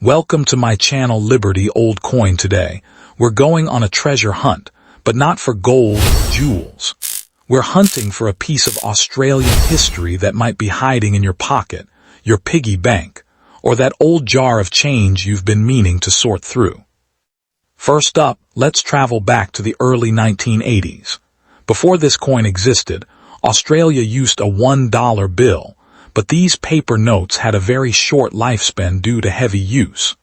Welcome to my channel Liberty Old Coin. Today, we're going on a treasure hunt, but not for gold or jewels. We're hunting for a piece of Australian history that might be hiding in your pocket, your piggy bank, or that old jar of change you've been meaning to sort through. First up, let's travel back to the early 1980s. Before this coin existed, Australia used a $1 bill, but these paper notes had a very short lifespan due to heavy use.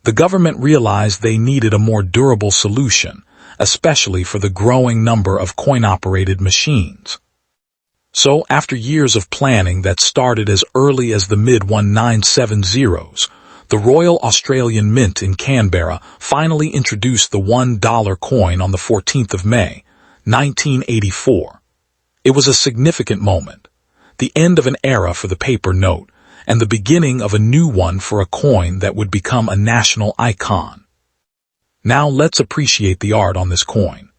The government realized they needed a more durable solution, especially for the growing number of coin-operated machines. So, after years of planning that started as early as the mid-1970s, the Royal Australian Mint in Canberra finally introduced the $1 coin on the 14th of May, 1984. It was a significant moment, the end of an era for the paper note, and the beginning of a new one for a coin that would become a national icon. Now let's appreciate the art on this coin.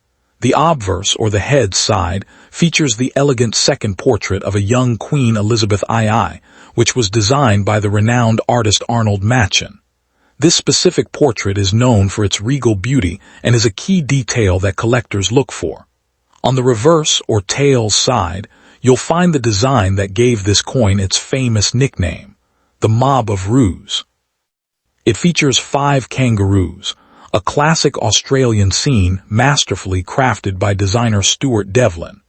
The obverse, or the head side, features the elegant second portrait of a young Queen Elizabeth II, which was designed by the renowned artist Arnold Machen. This specific portrait is known for its regal beauty and is a key detail that collectors look for. On the reverse, or tail side, you'll find the design that gave this coin its famous nickname, the Mob of Roos. It features 5 kangaroos, a classic Australian scene masterfully crafted by designer Stuart Devlin.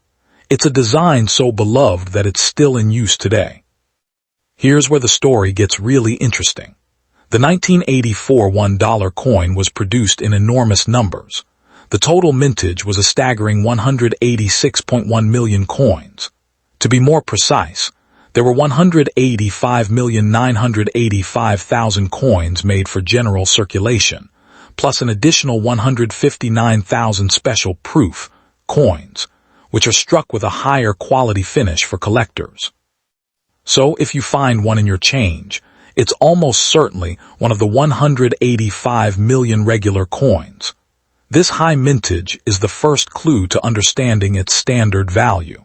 It's a design so beloved that it's still in use today. Here's where the story gets really interesting. The 1984 $1 coin was produced in enormous numbers. The total mintage was a staggering 186.1 million coins. To be more precise, there were 185,985,000 coins made for general circulation, plus an additional 159,000 special proof coins, which are struck with a higher quality finish for collectors. So if you find one in your change, it's almost certainly one of the 185 million regular coins. This high mintage is the first clue to understanding its standard value.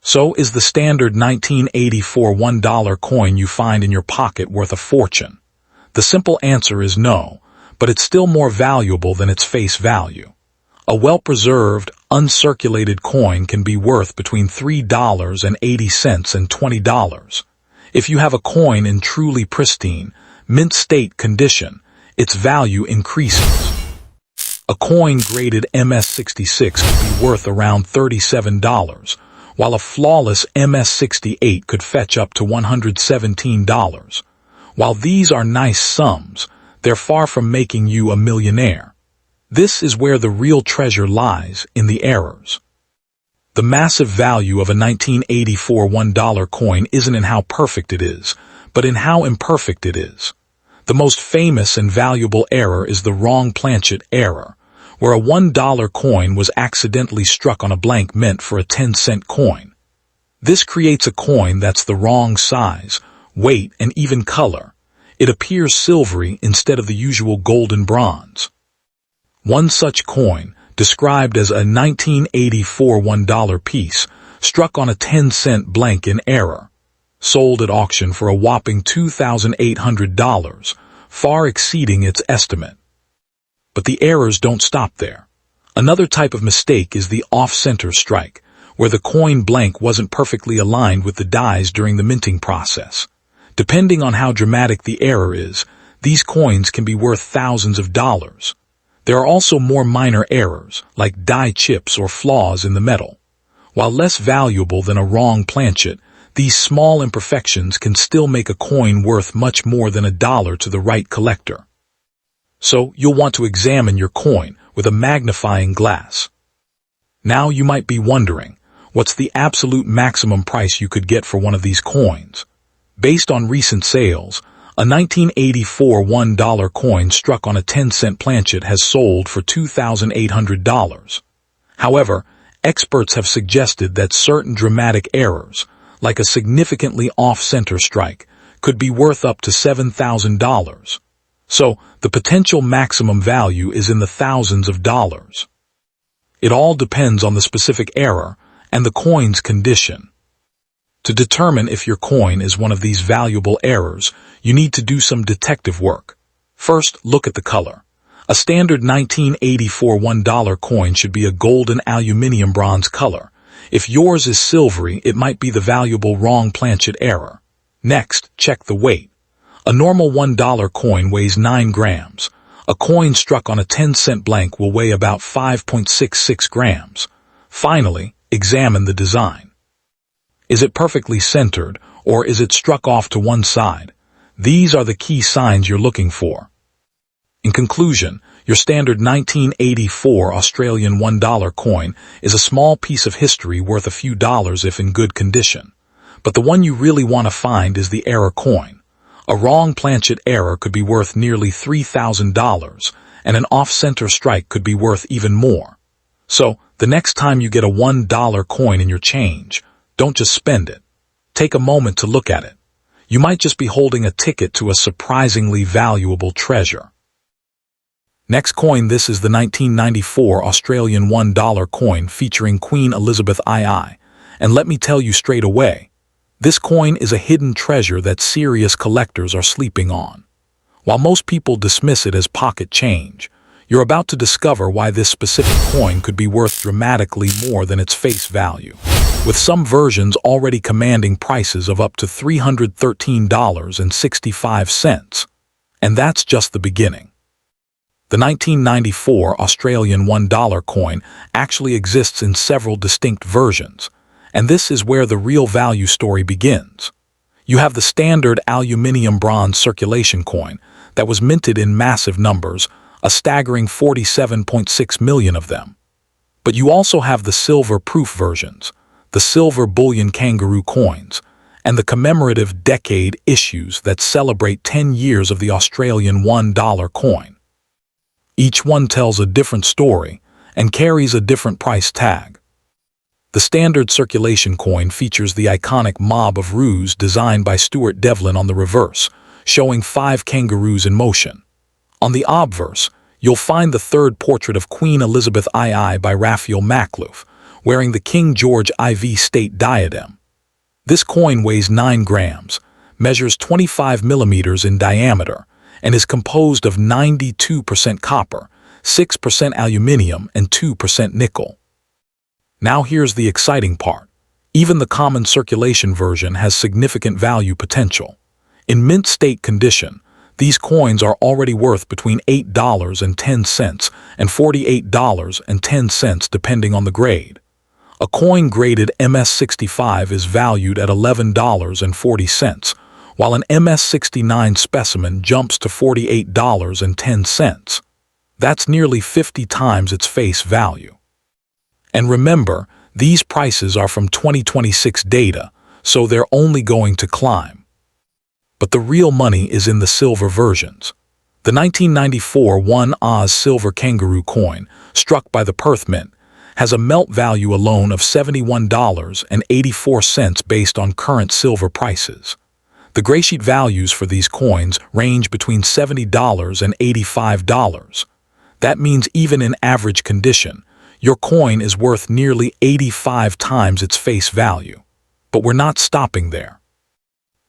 So, is the standard 1984 $1 coin you find in your pocket worth a fortune? The simple answer is no, but it's still more valuable than its face value. A well-preserved, uncirculated coin can be worth between $3.80 and $20. If you have a coin in truly pristine, mint state condition, its value increases. A coin graded MS66 could be worth around $37, while a flawless MS68 could fetch up to $117. While these are nice sums, they're far from making you a millionaire. This is where the real treasure lies, in the errors. The massive value of a 1984 $1 coin isn't in how perfect it is, but in how imperfect it is. The most famous and valuable error is the wrong planchet error, where a $1 coin was accidentally struck on a blank meant for a 10-cent coin. This creates a coin that's the wrong size, weight, and even color. It appears silvery instead of the usual gold and bronze. One such coin, described as a 1984 $1 piece, struck on a 10-cent blank in error, sold at auction for a whopping $2,800, far exceeding its estimate. But the errors don't stop there. Another type of mistake is the off-center strike, where the coin blank wasn't perfectly aligned with the dies during the minting process. Depending on how dramatic the error is, these coins can be worth thousands of dollars. There are also more minor errors, like die chips or flaws in the metal. While less valuable than a wrong planchet, these small imperfections can still make a coin worth much more than $1 to the right collector. So, you'll want to examine your coin with a magnifying glass. Now you might be wondering, what's the absolute maximum price you could get for one of these coins? Based on recent sales, a 1984 $1 coin struck on a 10-cent planchet has sold for $2,800. However, experts have suggested that certain dramatic errors, like a significantly off-center strike, could be worth up to $7,000. So, the potential maximum value is in the thousands of dollars. It all depends on the specific error and the coin's condition. To determine if your coin is one of these valuable errors, you need to do some detective work. First, look at the color. A standard 1984 $1 coin should be a golden aluminium bronze color. If yours is silvery, it might be the valuable wrong planchet error. Next, check the weight. A normal $1 coin weighs 9 grams. A coin struck on a 10-cent blank will weigh about 5.66 grams. Finally, examine the design. Is it perfectly centered, or is it struck off to one side? These are the key signs you're looking for. In conclusion, your standard 1984 Australian $1 coin is a small piece of history worth a few dollars if in good condition. But the one you really want to find is the error coin. A wrong planchet error could be worth nearly $3,000, and an off-center strike could be worth even more. So, the next time you get a $1 coin in your change, don't just spend it. Take a moment to look at it. You might just be holding a ticket to a surprisingly valuable treasure. Next coin, this is the 1994 Australian $1 coin featuring Queen Elizabeth II. And let me tell you straight away, this coin is a hidden treasure that serious collectors are sleeping on. While most people dismiss it as pocket change, you're about to discover why this specific coin could be worth dramatically more than its face value, with some versions already commanding prices of up to $313.65. And that's just the beginning. The 1994 Australian $1 coin actually exists in several distinct versions, and this is where the real value story begins. You have the standard aluminium bronze circulation coin that was minted in massive numbers, a staggering 47.6 million of them. But you also have the silver-proof versions, the silver bullion kangaroo coins, and the commemorative decade issues that celebrate 10 years of the Australian $1 coin. Each one tells a different story and carries a different price tag. The standard circulation coin features the iconic mob of roos designed by Stuart Devlin on the reverse, showing 5 kangaroos in motion. On the obverse, you'll find the third portrait of Queen Elizabeth II by Raphael Makhlouf, wearing the King George IV state diadem. This coin weighs 9 grams, measures 25 millimeters in diameter, and is composed of 92% copper, 6% aluminium, and 2% nickel. Now here's the exciting part. Even the common circulation version has significant value potential. In mint state condition, these coins are already worth between $8.10 and $48.10 depending on the grade. A coin graded MS65 is valued at $11.40, while an MS69 specimen jumps to $48.10. That's nearly 50 times its face value. And remember, these prices are from 2026 data, so they're only going to climb. But the real money is in the silver versions. The 1994 1 Oz silver kangaroo coin, struck by the Perth Mint, has a melt value alone of $71.84 based on current silver prices. The graysheet values for these coins range between $70 and $85. That means even in average condition, your coin is worth nearly 85 times its face value. But we're not stopping there.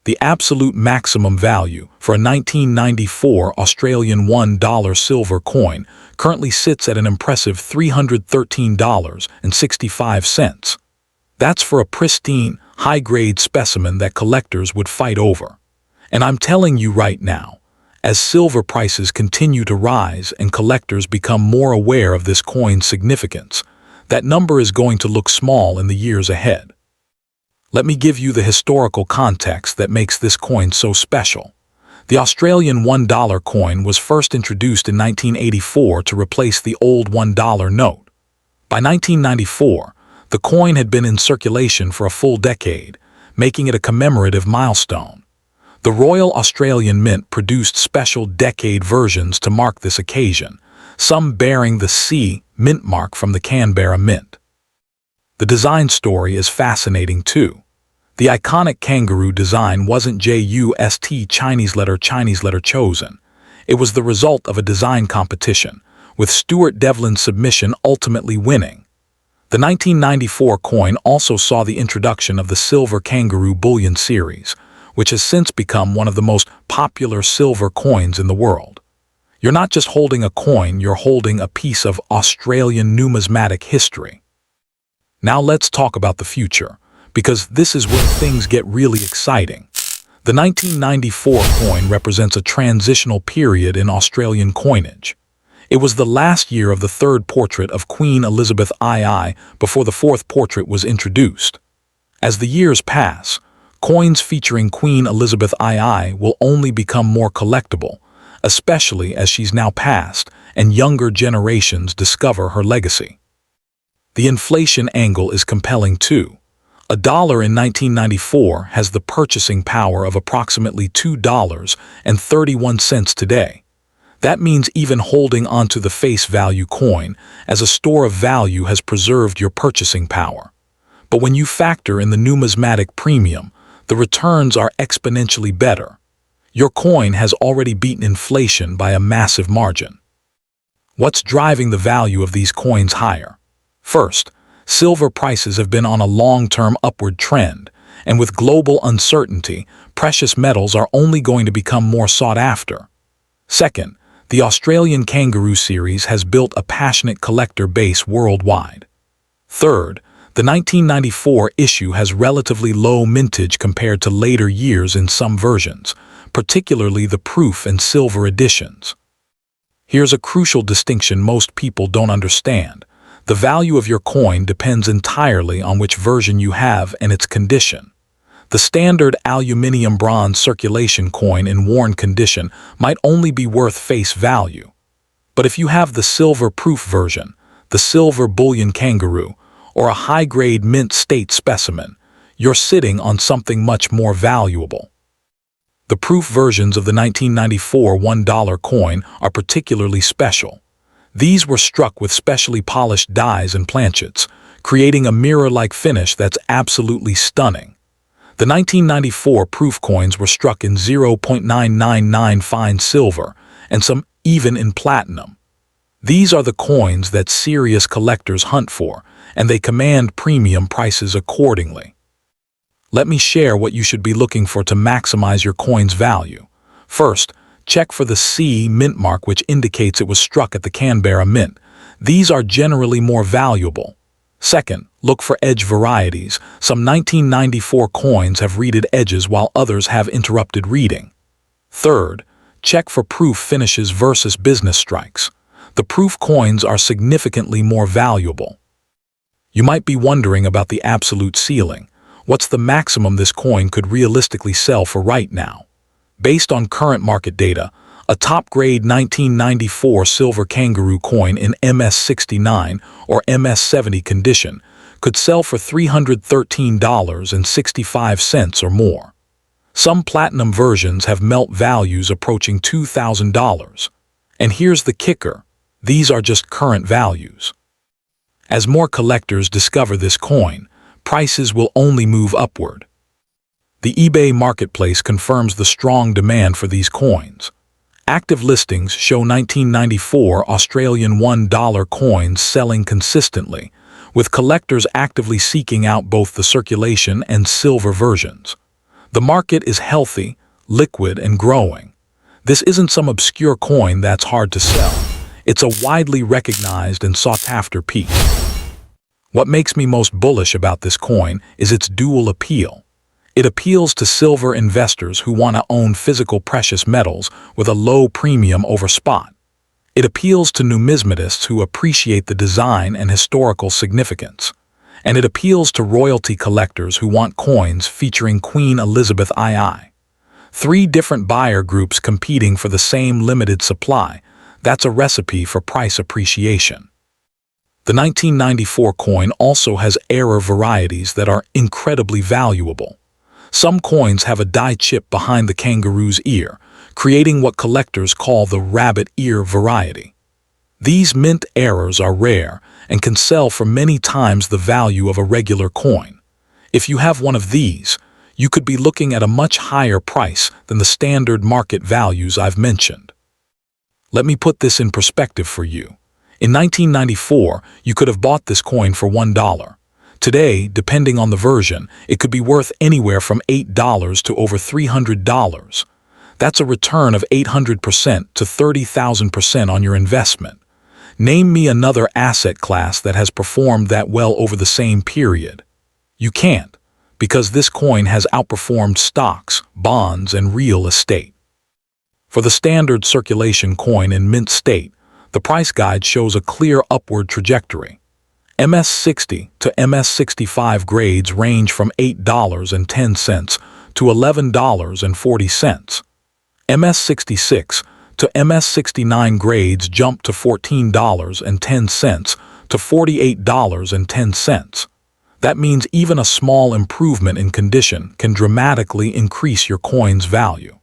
The absolute maximum value for a 1994 Australian $1 silver coin currently sits at an impressive $313.65. That's for a pristine, high-grade specimen that collectors would fight over. And I'm telling you right now, as silver prices continue to rise and collectors become more aware of this coin's significance, that number is going to look small in the years ahead. Let me give you the historical context that makes this coin so special. The Australian $1 coin was first introduced in 1984 to replace the old $1 note. By 1994, the coin had been in circulation for a full decade, making it a commemorative milestone. The Royal Australian Mint produced special decade versions to mark this occasion, some bearing the C mint mark from the Canberra Mint. The design story is fascinating too. The iconic kangaroo design wasn't just Chinese letter chosen. It was the result of a design competition, with Stuart Devlin's submission ultimately winning. The 1994 coin also saw the introduction of the silver kangaroo bullion series, which has since become one of the most popular silver coins in the world. You're not just holding a coin, you're holding a piece of Australian numismatic history. Now let's talk about the future, because this is where things get really exciting. The 1994 coin represents a transitional period in Australian coinage. It was the last year of the third portrait of Queen Elizabeth II before the fourth portrait was introduced. As the years pass, coins featuring Queen Elizabeth II will only become more collectible, especially as she's now passed and younger generations discover her legacy. The inflation angle is compelling too. $1 in 1994 has the purchasing power of approximately $2.31 today. That means even holding onto the face value coin as a store of value has preserved your purchasing power. But when you factor in the numismatic premium, the returns are exponentially better. Your coin has already beaten inflation by a massive margin. What's driving the value of these coins higher? First, silver prices have been on a long-term upward trend, and with global uncertainty, precious metals are only going to become more sought after. Second, the Australian kangaroo series has built a passionate collector base worldwide. Third, the 1994 issue has relatively low mintage compared to later years in some versions, particularly the proof and silver editions. Here's a crucial distinction most people don't understand. The value of your coin depends entirely on which version you have and its condition. The standard aluminium bronze circulation coin in worn condition might only be worth face value. But if you have the silver proof version, the silver bullion kangaroo, or a high-grade mint state specimen, you're sitting on something much more valuable. The proof versions of the 1994 $1 coin are particularly special. These were struck with specially polished dies and planchets, creating a mirror-like finish that's absolutely stunning. The 1994 proof coins were struck in 0.999 fine silver, and some even in platinum. These are the coins that serious collectors hunt for, and they command premium prices accordingly. Let me share what you should be looking for to maximize your coin's value. First, check for the C mint mark, which indicates it was struck at the Canberra Mint. These are generally more valuable. Second, look for edge varieties. Some 1994 coins have reeded edges while others have interrupted reeding. Third, check for proof finishes versus business strikes. The proof coins are significantly more valuable. You might be wondering about the absolute ceiling. What's the maximum this coin could realistically sell for right now? Based on current market data, a top-grade 1994 silver kangaroo coin in MS69 or MS70 condition could sell for $313.65 or more. Some platinum versions have melt values approaching $2,000. And here's the kicker: these are just current values. As more collectors discover this coin, prices will only move upward. The eBay marketplace confirms the strong demand for these coins. Active listings show 1994 Australian $1 coins selling consistently, with collectors actively seeking out both the circulation and silver versions. The market is healthy, liquid, and growing. This isn't some obscure coin that's hard to sell. It's a widely recognized and sought-after piece. What makes me most bullish about this coin is its dual appeal. It appeals to silver investors who want to own physical precious metals with a low premium over spot. It appeals to numismatists who appreciate the design and historical significance. And it appeals to royalty collectors who want coins featuring Queen Elizabeth II. Three different buyer groups competing for the same limited supply. That's a recipe for price appreciation. The 1994 coin also has error varieties that are incredibly valuable. Some coins have a die chip behind the kangaroo's ear, creating what collectors call the rabbit ear variety. These mint errors are rare and can sell for many times the value of a regular coin. If you have one of these, you could be looking at a much higher price than the standard market values I've mentioned. Let me put this in perspective for you. In 1994, you could have bought this coin for $1. Today, depending on the version, it could be worth anywhere from $8 to over $300. That's a return of 800% to 30,000% on your investment. Name me another asset class that has performed that well over the same period. You can't, because this coin has outperformed stocks, bonds, and real estate. For the standard circulation coin in mint state, the price guide shows a clear upward trajectory. MS60 to MS65 grades range from $8.10 to $11.40. MS66 to MS69 grades jump to $14.10 to $48.10. That means even a small improvement in condition can dramatically increase your coin's value.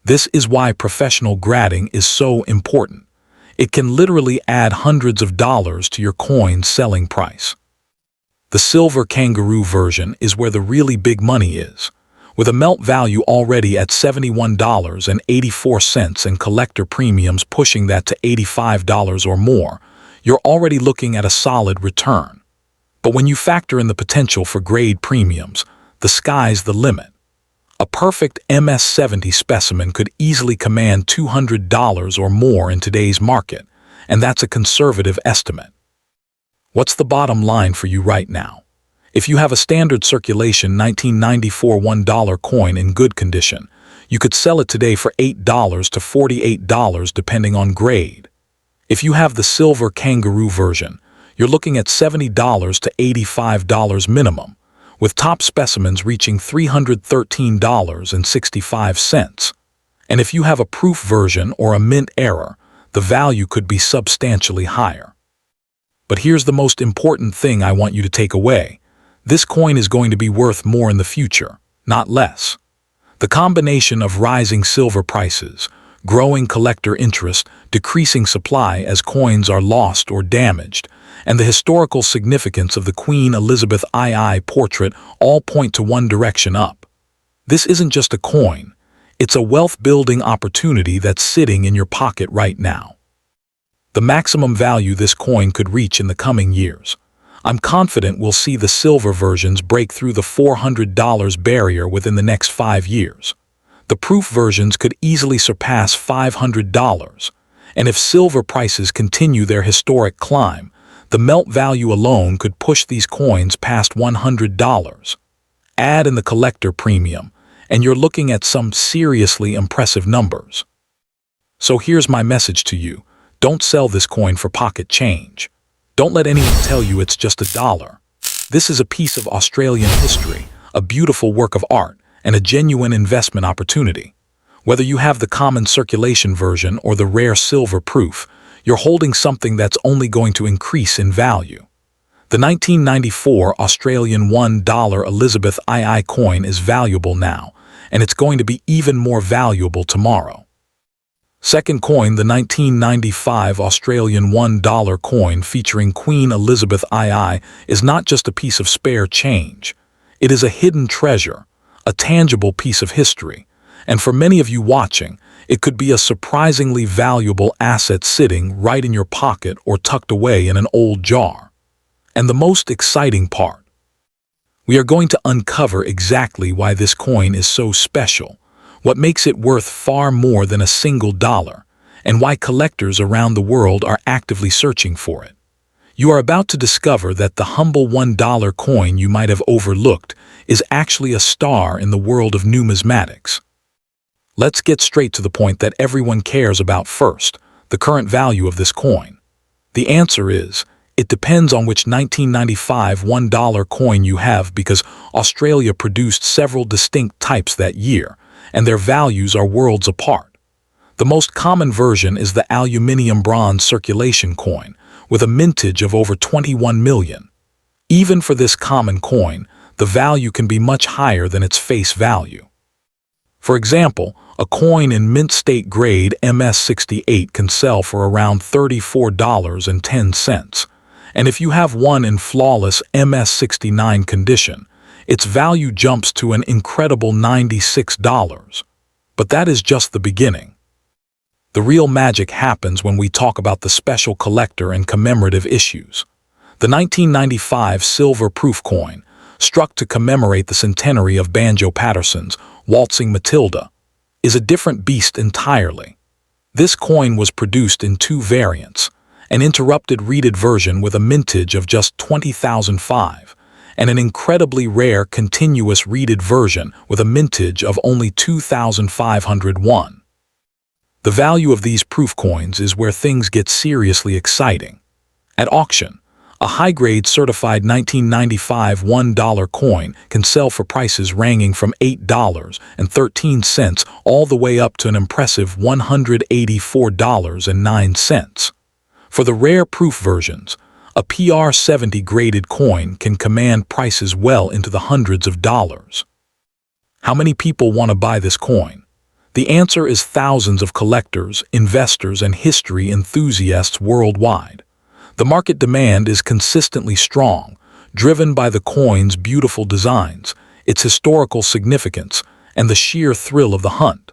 This is why professional grading is so important. It can literally add hundreds of dollars to your coin's selling price. The silver kangaroo version is where the really big money is. With a melt value already at $71.84 and collector premiums pushing that to $85 or more, you're already looking at a solid return. But when you factor in the potential for grade premiums, the sky's the limit. A perfect MS70 specimen could easily command $200 or more in today's market, and that's a conservative estimate. What's the bottom line for you right now? If you have a standard circulation 1994 $1 coin in good condition, you could sell it today for $8 to $48 depending on grade. If you have the silver kangaroo version, you're looking at $70 to $85 minimum, with top specimens reaching $313.65. And if you have a proof version or a mint error, the value could be substantially higher. But here's the most important thing I want you to take away. This coin is going to be worth more in the future, not less. The combination of rising silver prices, growing collector interest, decreasing supply as coins are lost or damaged, and the historical significance of the Queen Elizabeth II portrait all point to one direction up. This isn't just a coin, it's a wealth-building opportunity that's sitting in your pocket right now. The maximum value this coin could reach in the coming years. I'm confident we'll see the silver versions break through the $400 barrier within the next 5 years. The proof versions could easily surpass $500, and if silver prices continue their historic climb, the melt value alone could push these coins past $100. Add in the collector premium, and you're looking at some seriously impressive numbers. So here's my message to you. Don't sell this coin for pocket change. Don't let anyone tell you it's just $1. This is a piece of Australian history, a beautiful work of art, and a genuine investment opportunity. Whether you have the common circulation version or the rare silver proof, you're holding something that's only going to increase in value. The 1994 Australian $1 Elizabeth II coin is valuable now, and it's going to be even more valuable tomorrow. Second coin, the 1995 Australian $1 coin featuring Queen Elizabeth II, is not just a piece of spare change. It is a hidden treasure, a tangible piece of history, and for many of you watching, it could be a surprisingly valuable asset sitting right in your pocket or tucked away in an old jar. And the most exciting part, we are going to uncover exactly why this coin is so special, what makes it worth far more than a single dollar, and why collectors around the world are actively searching for it. You are about to discover that the humble $1 coin you might have overlooked is actually a star in the world of numismatics. Let's get straight to the point that everyone cares about first, the current value of this coin. The answer is, it depends on which 1995 $1 coin you have, because Australia produced several distinct types that year, and their values are worlds apart. The most common version is the aluminium bronze circulation coin, with a mintage of over 21 million. Even for this common coin, the value can be much higher than its face value. For example, a coin in mint state grade MS68 can sell for around $34.10, and if you have one in flawless MS69 condition, its value jumps to an incredible $96. But that is just the beginning. The real magic happens when we talk about the special collector and commemorative issues. The 1995 silver proof coin, struck to commemorate the centenary of Banjo Paterson's Waltzing Matilda, is a different beast entirely. This coin was produced in two variants, an interrupted reeded version with a mintage of just 20,005, and an incredibly rare continuous reeded version with a mintage of only 2,501. The value of these proof coins is where things get seriously exciting. At auction, a high-grade certified 1995 $1 coin can sell for prices ranging from $8.13 all the way up to an impressive $184.09. For the rare proof versions, a PR70 graded coin can command prices well into the hundreds of dollars. How many people want to buy this coin? The answer is thousands of collectors, investors, and history enthusiasts worldwide. The market demand is consistently strong, driven by the coin's beautiful designs, its historical significance, and the sheer thrill of the hunt.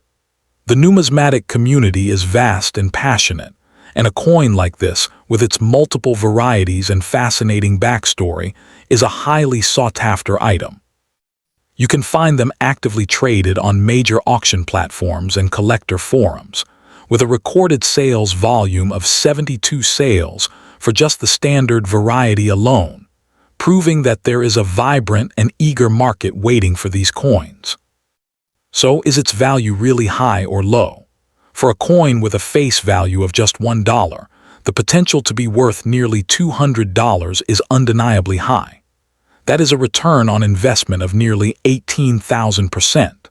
The numismatic community is vast and passionate, and a coin like this, with its multiple varieties and fascinating backstory, is a highly sought-after item. You can find them actively traded on major auction platforms and collector forums, with a recorded sales volume of 72 sales for just the standard variety alone, proving that there is a vibrant and eager market waiting for these coins. So, is its value really high or low? For a coin with a face value of just $1, the potential to be worth nearly $200 is undeniably high. That is a return on investment of nearly 18,000%.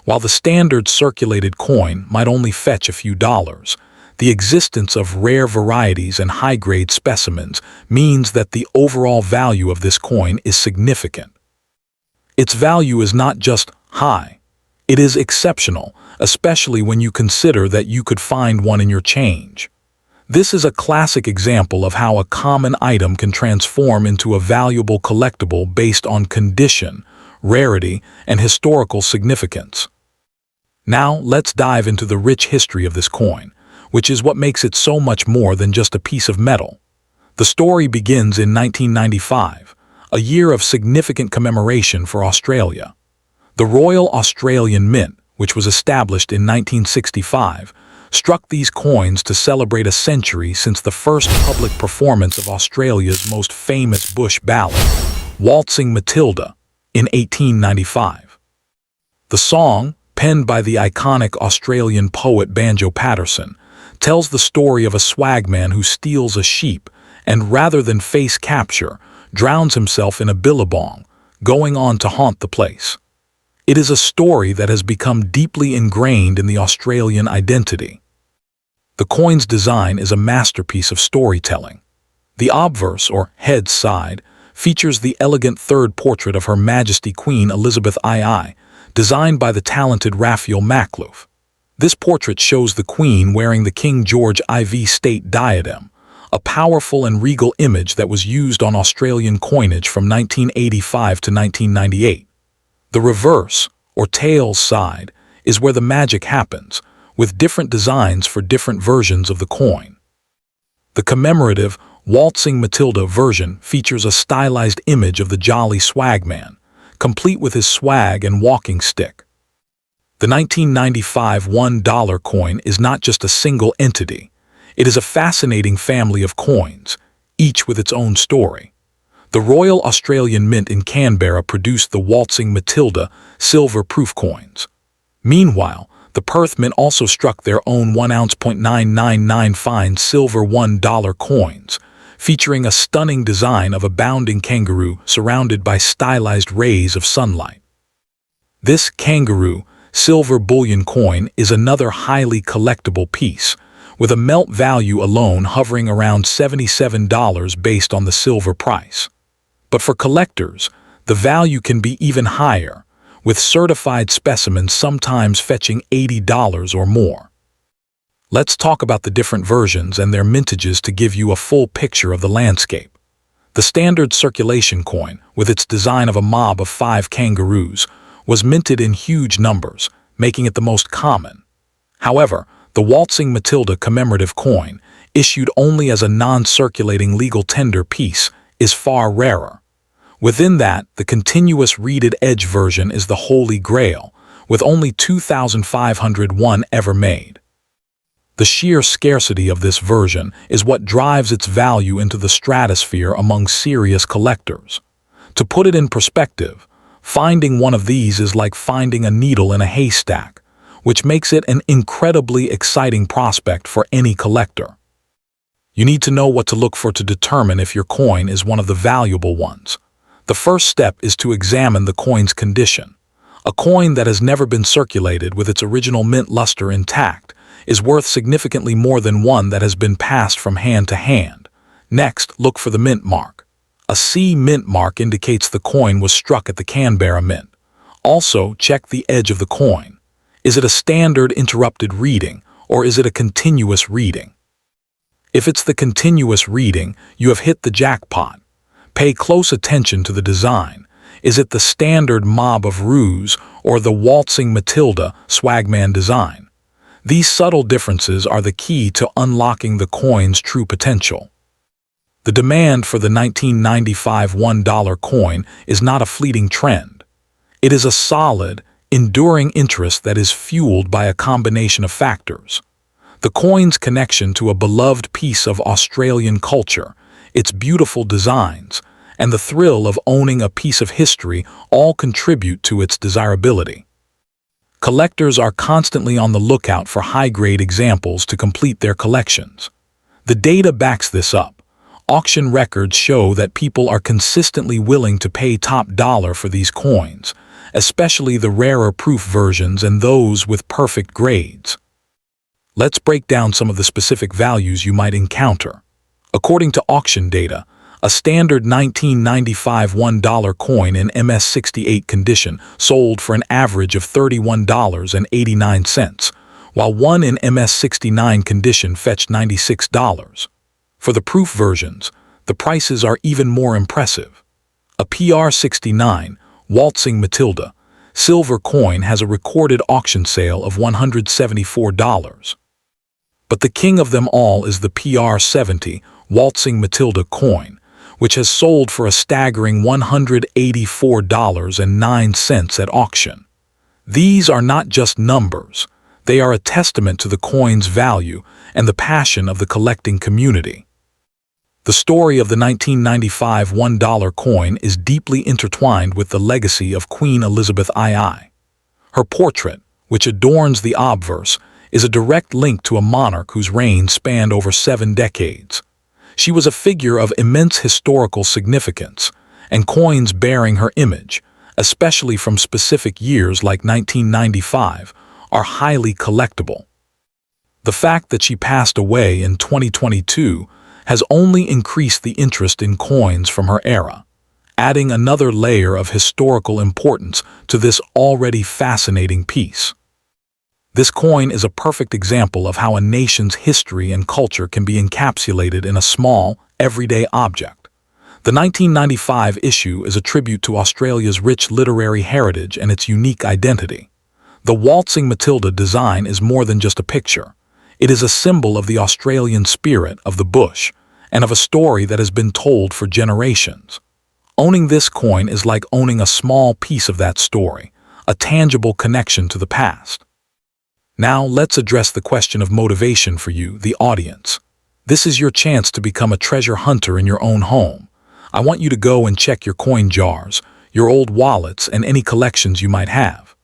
While the standard circulated coin might only fetch a few dollars, the existence of rare varieties and high-grade specimens means that the overall value of this coin is significant. Its value is not just high, it is exceptional, especially when you consider that you could find one in your change. This is a classic example of how a common item can transform into a valuable collectible based on condition, rarity, and historical significance. Now, let's dive into the rich history of this coin, which is what makes it so much more than just a piece of metal. The story begins in 1995, a year of significant commemoration for Australia. The Royal Australian Mint, which was established in 1965, struck these coins to celebrate a century since the first public performance of Australia's most famous bush ballad, Waltzing Matilda, in 1895. The song, penned by the iconic Australian poet Banjo Paterson, tells the story of a swagman who steals a sheep and, rather than face capture, drowns himself in a billabong, going on to haunt the place. It is a story that has become deeply ingrained in the Australian identity. The coin's design is a masterpiece of storytelling. The obverse, or head side, features the elegant third portrait of Her Majesty Queen Elizabeth II, designed by the talented Raphael Makhlouf. This portrait shows the Queen wearing the King George IV state diadem, a powerful and regal image that was used on Australian coinage from 1985 to 1998. The reverse, or tails side, is where the magic happens, with different designs for different versions of the coin. The commemorative Waltzing Matilda version features a stylized image of the jolly swagman, complete with his swag and walking stick. The 1995 $1 coin is not just a single entity. It is a fascinating family of coins, each with its own story. The Royal Australian Mint in Canberra produced the Waltzing Matilda silver proof coins. Meanwhile, the Perth Mint also struck their own 1 ounce .999 fine silver $1 coins, featuring a stunning design of a bounding kangaroo surrounded by stylized rays of sunlight. This kangaroo silver bullion coin is another highly collectible piece, with a melt value alone hovering around $77 based on the silver price. But for collectors, the value can be even higher, with certified specimens sometimes fetching $80 or more. Let's talk about the different versions and their mintages to give you a full picture of the landscape. The standard circulation coin, with its design of a mob of 5 kangaroos, was minted in huge numbers, making it the most common. However, The waltzing Matilda commemorative coin, issued only as a non-circulating legal tender piece, is far rarer. Within that, the continuous reeded edge version is the Holy Grail, with only 2,501 ever made. The sheer scarcity of this version is what drives its value into the stratosphere among serious collectors. To put it in perspective, finding one of these is like finding a needle in a haystack, which makes it an incredibly exciting prospect for any collector. You need to know what to look for to determine if your coin is one of the valuable ones. The first step is to examine the coin's condition. A coin that has never been circulated with its original mint luster intact is worth significantly more than one that has been passed from hand to hand. Next, look for the mint mark. A C mint mark indicates the coin was struck at the Canberra Mint. Also, check the edge of the coin. Is it a standard interrupted reading, or is it a continuous reading? If it's the continuous reading, you have hit the jackpot. Pay close attention to the design. Is it the standard Mob of Ruse or the waltzing Matilda swagman design? These subtle differences are the key to unlocking the coin's true potential. The demand for the 1995 $1 coin is not a fleeting trend. It is a solid, enduring interest that is fueled by a combination of factors. The coin's connection to a beloved piece of Australian culture, its beautiful designs, and the thrill of owning a piece of history all contribute to its desirability. Collectors are constantly on the lookout for high-grade examples to complete their collections. The data backs this up. Auction records show that people are consistently willing to pay top dollar for these coins, especially the rarer proof versions and those with perfect grades. Let's break down some of the specific values you might encounter. According to auction data, a standard 1995 $1 coin in MS68 condition sold for an average of $31.89, while one in MS69 condition fetched $96. For the proof versions, the prices are even more impressive. A PR69 waltzing Matilda silver coin has a recorded auction sale of $174. But the king of them all is the PR70 waltzing Matilda coin, which has sold for a staggering $184.09 at auction. These are not just numbers, they are a testament to the coin's value and the passion of the collecting community. The story of the 1995 $1 coin is deeply intertwined with the legacy of Queen Elizabeth II. Her portrait, which adorns the obverse, is a direct link to a monarch whose reign spanned over 7 decades. She was a figure of immense historical significance, and coins bearing her image, especially from specific years like 1995, are highly collectible. The fact that she passed away in 2022 has only increased the interest in coins from her era, adding another layer of historical importance to this already fascinating piece. This coin is a perfect example of how a nation's history and culture can be encapsulated in a small, everyday object. The 1995 issue is a tribute to Australia's rich literary heritage and its unique identity. The waltzing Matilda design is more than just a picture. It is a symbol of the Australian spirit of the bush and of a story that has been told for generations. Owning this coin is like owning a small piece of that story, a tangible connection to the past. Now let's address the question of motivation for you, the audience. This is your chance to become a treasure hunter in your own home. I want you to go and check your coin jars, your old wallets, and any collections you might have.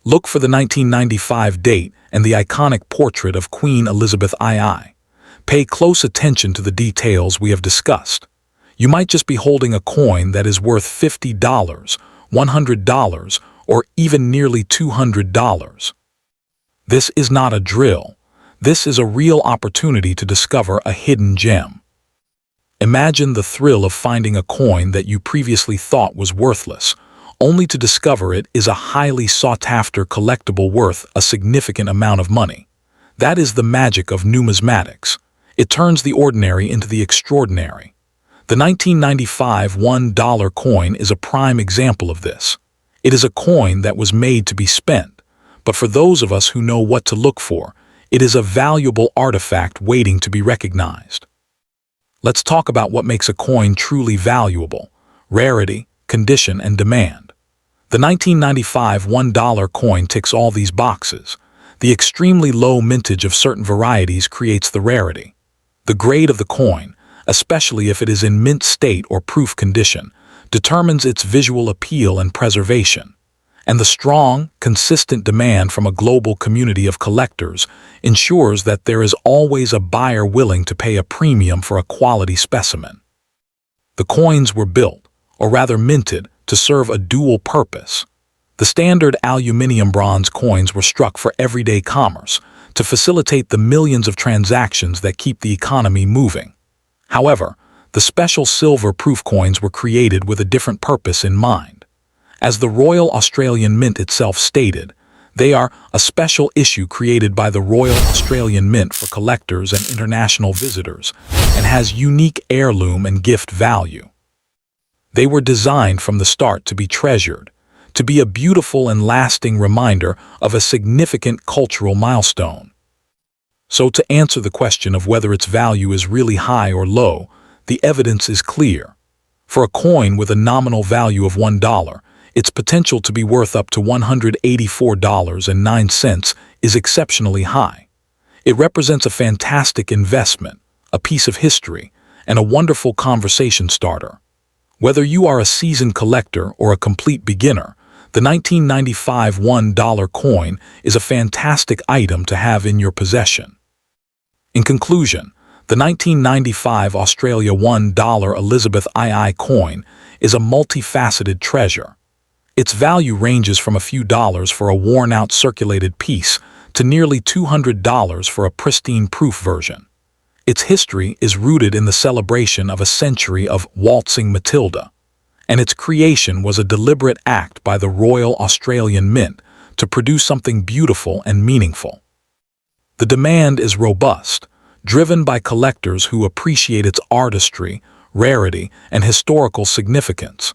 Look for the 1995 date and the iconic portrait of Queen Elizabeth II. Pay close attention to the details we have discussed. You might just be holding a coin that is worth $50, $100, or even nearly $200. This is not a drill. This is a real opportunity to discover a hidden gem. Imagine the thrill of finding a coin that you previously thought was worthless, only to discover it is a highly sought-after collectible worth a significant amount of money. That is the magic of numismatics. It turns the ordinary into the extraordinary. The 1995 $1 coin is a prime example of this. It is a coin that was made to be spent. But for those of us who know what to look for, It is a valuable artifact waiting to be recognized. Let's talk about what makes a coin truly valuable: rarity, condition, and demand. The 1995 $1 coin ticks all these boxes. The extremely low mintage of certain varieties creates the rarity. The grade of the coin, especially if it is in mint state or proof condition, determines its visual appeal and preservation. And the strong, consistent demand from a global community of collectors ensures that there is always a buyer willing to pay a premium for a quality specimen. The coins were built, or rather minted, to serve a dual purpose. The standard aluminium bronze coins were struck for everyday commerce, to facilitate the millions of transactions that keep the economy moving. However, the special silver proof coins were created with a different purpose in mind. As the Royal Australian Mint itself stated, they are a special issue created by the Royal Australian Mint for collectors and international visitors, and has unique heirloom and gift value. They were designed from the start to be treasured, to be a beautiful and lasting reminder of a significant cultural milestone. So to answer the question of whether its value is really high or low, the evidence is clear. For a coin with a nominal value of $1, its potential to be worth up to $184.09 is exceptionally high. It represents a fantastic investment, a piece of history, and a wonderful conversation starter. Whether you are a seasoned collector or a complete beginner, the 1995 $1 coin is a fantastic item to have in your possession. In conclusion, the 1995 Australia $1 Elizabeth II coin is a multifaceted treasure. Its value ranges from a few dollars for a worn-out circulated piece to nearly $200 for a pristine proof version. Its history is rooted in the celebration of a century of waltzing Matilda, and its creation was a deliberate act by the Royal Australian Mint to produce something beautiful and meaningful. The demand is robust, driven by collectors who appreciate its artistry, rarity, and historical significance.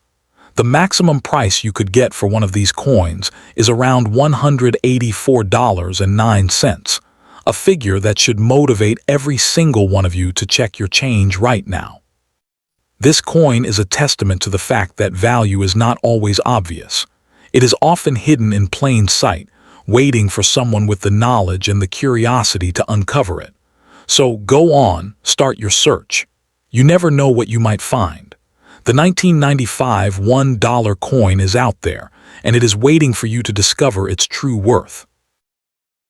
The maximum price you could get for one of these coins is around $184.09, a figure that should motivate every single one of you to check your change right now. This coin is a testament to the fact that value is not always obvious. It is often hidden in plain sight, waiting for someone with the knowledge and the curiosity to uncover it. So go on, start your search. You never know what you might find. The 1995 $1 coin is out there, and it is waiting for you to discover its true worth.